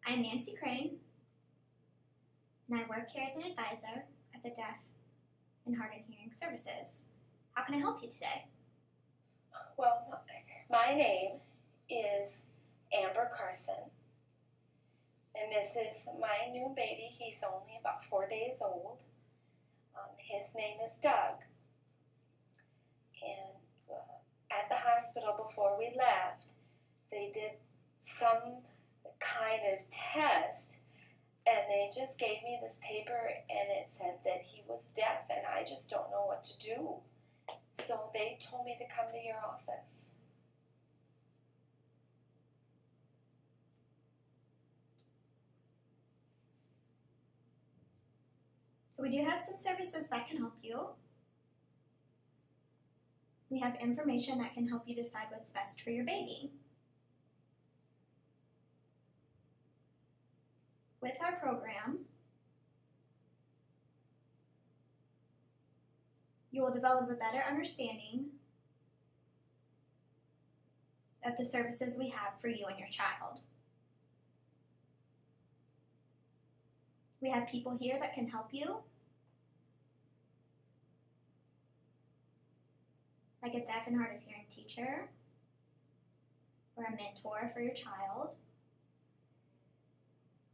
I'm Nancy Crane, and I work here as an advisor at the Deaf and Hard of Hearing Services. How can I help you today? Well, my name is Amber Carson, and this is my new baby. He's only about 4 days old. His name is Doug. And at the hospital before we left, they did some kind of test, and they just gave me this paper, and it said that he was deaf, and I just don't know what to do. So they told me to come to your office. So we do have some services that can help you. We have information that can help you decide what's best for your baby. With our program, you will develop a better understanding of the services we have for you and your child. We have people here that can help you, like a deaf and hard of hearing teacher or a mentor for your child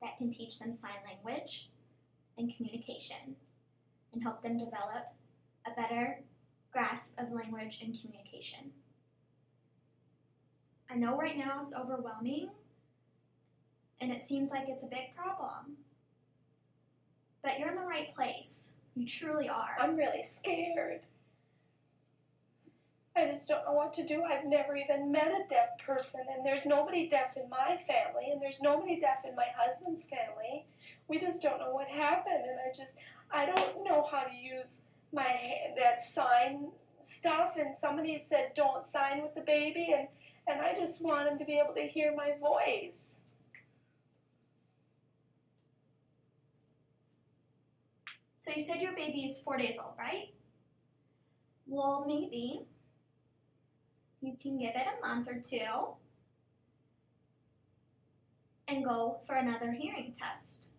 that can teach them sign language and communication and help them develop a better grasp of language and communication. I know right now it's overwhelming and it seems like it's a big problem, but you're in the right place. You truly are. I'm really scared. I just don't know what to do. I've never even met a deaf person, and there's nobody deaf in my family, and there's nobody deaf in my husband's family. We just don't know what happened, and I don't know how to use that sign stuff, and somebody said don't sign with the baby, and I just want him to be able to hear my voice. So you said your baby is 4 days old, right? Well, maybe you can give it a month or two and go for another hearing test.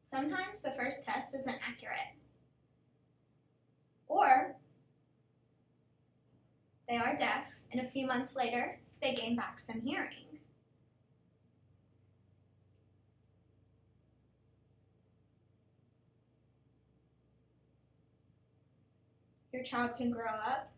Sometimes the first test isn't accurate. Or they are deaf, and a few months later, they gain back some hearing. Your child can grow up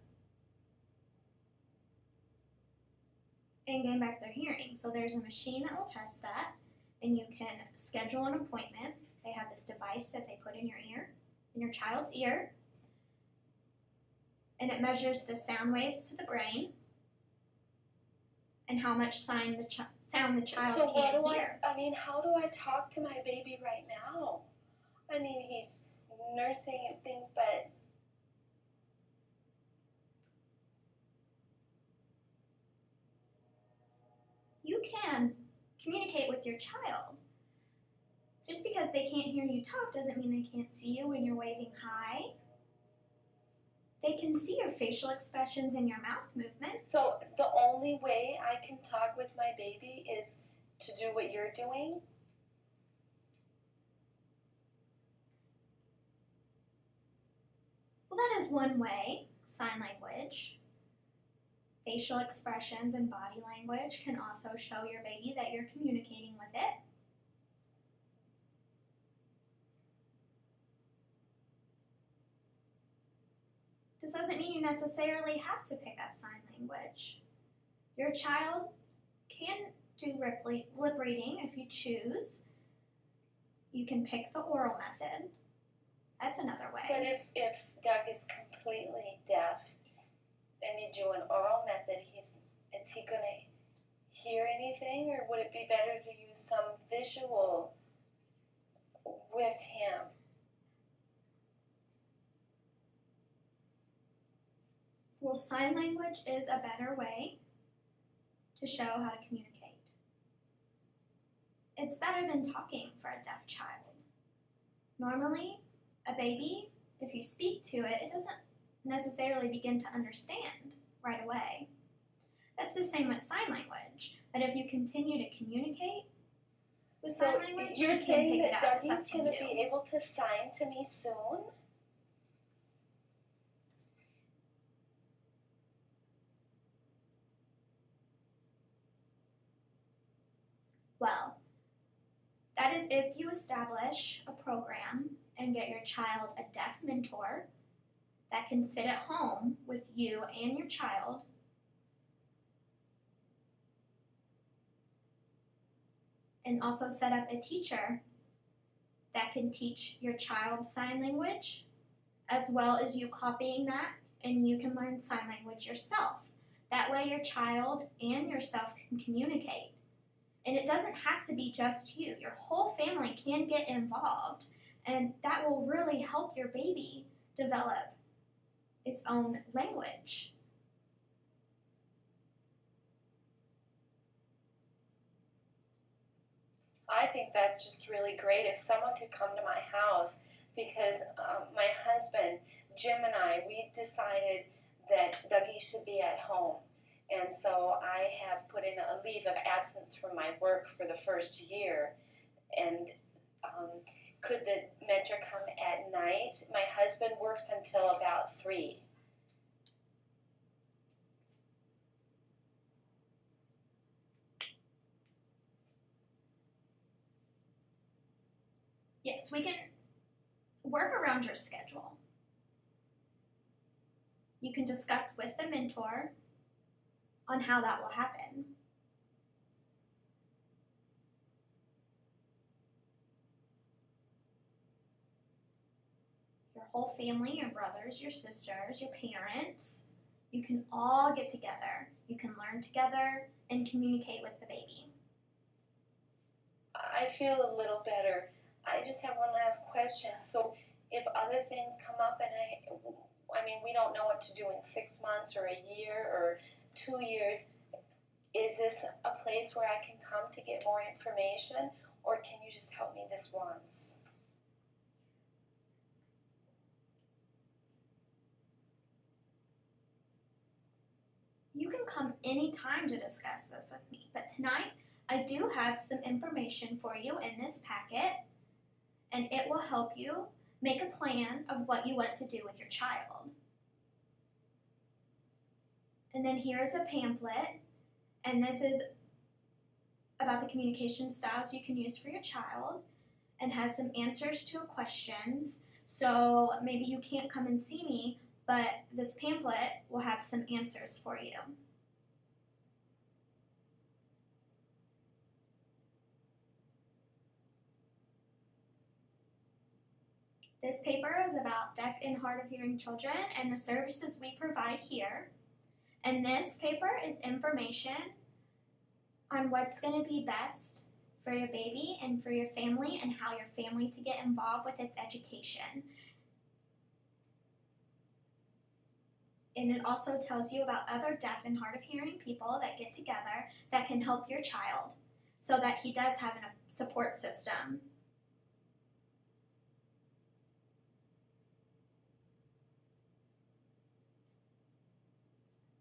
and gain back their hearing. So there's a machine that will test that, and you can schedule an appointment. They have this device that they put in your ear, in your child's ear, and it measures the sound waves to the brain and how much sound the child can hear. How do I talk to my baby right now? He's nursing and things, but you can communicate with your child. Just because they can't hear you talk doesn't mean they can't see you when you're waving hi. They can see your facial expressions and your mouth movements. So the only way I can talk with my baby is to do what you're doing? Well, that is one way. Sign language. Facial expressions and body language can also show your baby that you're communicating with it. This doesn't mean you necessarily have to pick up sign language. Your child can do lip reading if you choose. You can pick the oral method. That's another way. But if Doug is completely deaf and you do an oral method, is he going to hear anything, or would it be better to use some visual with him? Well, sign language is a better way to show how to communicate. It's better than talking for a deaf child. Normally, a baby, if you speak to it, it doesn't necessarily begin to understand right away. That's the same with sign language. But if you continue to communicate with So sign language, you're you can saying pick it that up. It's up Dougie's to going to you. be able to sign to me soon? Well, that is if you establish a program and get your child a deaf mentor that can sit at home with you and your child and also set up a teacher that can teach your child sign language as well as you copying that, and you can learn sign language yourself. That way your child and yourself can communicate. And it doesn't have to be just you. Your whole family can get involved, and that will really help your baby develop its own language. I think that's just really great if someone could come to my house, because my husband, Jim, and I, we decided that Dougie should be at home. And so I have put in a leave of absence from my work for the first year. And could the mentor come at night? My husband works until about 3. Yes, we can work around your schedule. You can discuss with the mentor on how that will happen. Your whole family, your brothers, your sisters, your parents, you can all get together. You can learn together and communicate with the baby. I feel a little better. I just have one last question. So if other things come up and I mean, we don't know what to do in 6 months or a year or 2 years, is this a place where I can come to get more information, or can you just help me this once? You can come anytime to discuss this with me, but tonight I do have some information for you in this packet, and it will help you make a plan of what you want to do with your child. And then here's a pamphlet, and this is about the communication styles you can use for your child, and has some answers to questions. So maybe you can't come and see me, but this pamphlet will have some answers for you. This paper is about deaf and hard of hearing children and the services we provide here. And this paper is information on what's going to be best for your baby and for your family, and how your family to get involved with its education. And it also tells you about other deaf and hard of hearing people that get together that can help your child so that he does have a support system.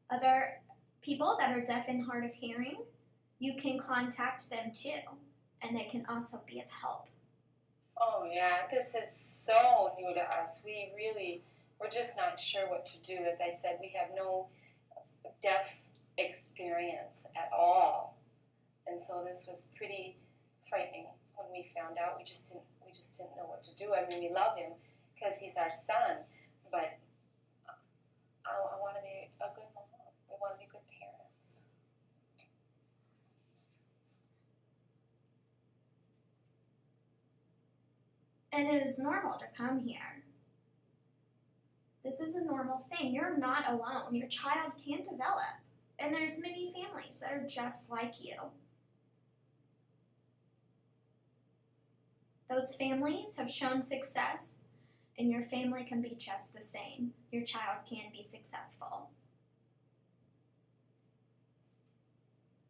Other people that are deaf and hard of hearing, you can contact them too, and they can also be of help. Oh yeah, this is so new to us. We're just not sure what to do. As I said, we have no deaf experience at all, and so this was pretty frightening when we found out. We just didn't know what to do. I mean, we love him because he's our son, but I want to be a good mom. We want to be good parents. And it is normal to come here. This is a normal thing. You're not alone. Your child can develop. And there's many families that are just like you. Those families have shown success, and your family can be just the same. Your child can be successful.